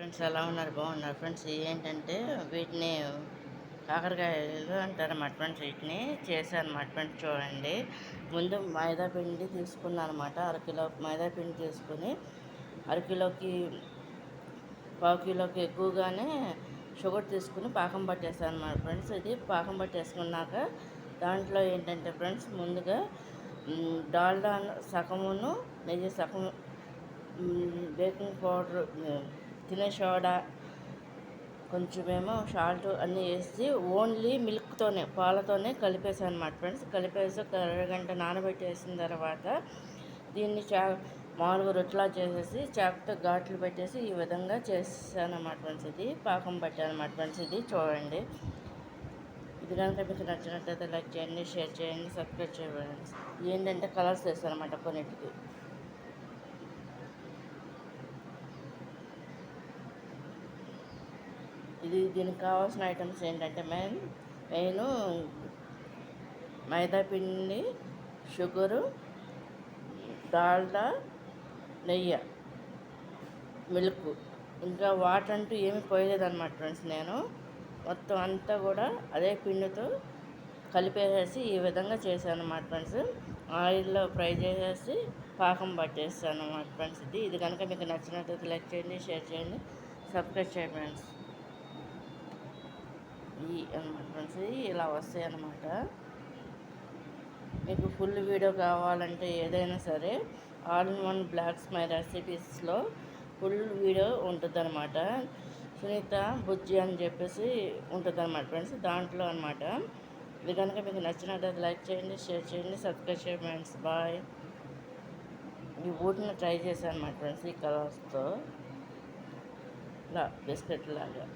Friends ఎలా ఉన్నారు? బాగున్నారు ఫ్రెండ్స్. ఏంటంటే వీటిని కాకరకాయలు అంటారన్నమాట ఫ్రెండ్స్. వీటిని చేశాను అన్నమాట ఫ్రెండ్స్. చూడండి, ముందు మైదా పిండి తీసుకున్నాను అనమాట. అరకిలో మైదా పిండి తీసుకుని అరకిలోకి పావు కిలోకి ఎక్కువగానే షుగర్ తీసుకుని పాకం పట్టేసాను అన్నమాట ఫ్రెండ్స్. ఇది పాకం పట్టేసుకున్నాక దాంట్లో ఏంటంటే ఫ్రెండ్స్, ముందుగా డాల్డా సగమును, నెయ్యి సగం, బేకింగ్ పౌడర్, తినే సోడా, కొంచెమేమో సాల్ట్ అన్నీ వేసి ఓన్లీ మిల్క్తోనే, పాలతోనే కలిపేసాను అన్నమాట ఫ్రెండ్స్. కలిపేసి ఒక అరగంట నానబెట్టేసిన తర్వాత దీన్ని మామూలుగా రొట్టెలా చేసేసి చాకుతో ఘాట్లు పెట్టేసి ఈ విధంగా చేసాను అన్నమాట ఫ్రెండ్స్. ఇది పాకం పట్టాను అన్నమాట ఫ్రెండ్స్. ఇది చూడండి. ఇది కనుక మీకు నచ్చినట్లయితే లైక్ చేయండి, షేర్ చేయండి, సబ్స్క్రైబ్ చేయండి. ఏంటంటే కలర్స్ వేస్తాను అన్నమాట కొన్నిటికి. దీనికి కావాల్సిన ఐటమ్స్ ఏంటంటే మెయిన్ మైదా పిండి, షుగరు, డాల్డా, నెయ్యి, మిల్క్, ఇంకా వాటర్ అంటూ ఏమి పోయలేదన్నమాట ఫ్రెండ్స్. నేను మొత్తం అంతా కూడా అదే పిండితో కలిపేసేసి ఈ విధంగా చేశాను అన్నమాట ఫ్రెండ్స్. ఆయిల్లో ఫ్రై చేసేసి పాకం పట్టేస్తాను అన్నమాట ఫ్రెండ్స్. ఇది కనుక మీకు నచ్చినట్లయితే లైక్ చేయండి, షేర్ చేయండి, సబ్స్క్రైబ్ చేయండి ఫ్రెండ్స్. అన్నమాట ఫ్రెండ్స్, ఇలా వస్తాయి అన్నమాట. మీకు ఫుల్ వీడియో కావాలంటే ఏదైనా సరే all in one blogs my రెసిపీస్లో ఫుల్ వీడియో ఉంటుందన్నమాట. సునీత బుజ్జి అని చెప్పేసి ఉంటుందన్నమాట ఫ్రెండ్స్. దాంట్లో అనమాట. ఇది కనుక మీకు నచ్చినట్లయితే లైక్ చేయండి, షేర్ చేయండి, సబ్స్క్రైబ్ చేయండి ఫ్రెండ్స్. బాయ్. ఈ ఊటిని ట్రై చేశాను అన్నమాట ఫ్రెండ్స్, ఈ కలర్స్తో ఇలా బిస్కెట్ లాగా.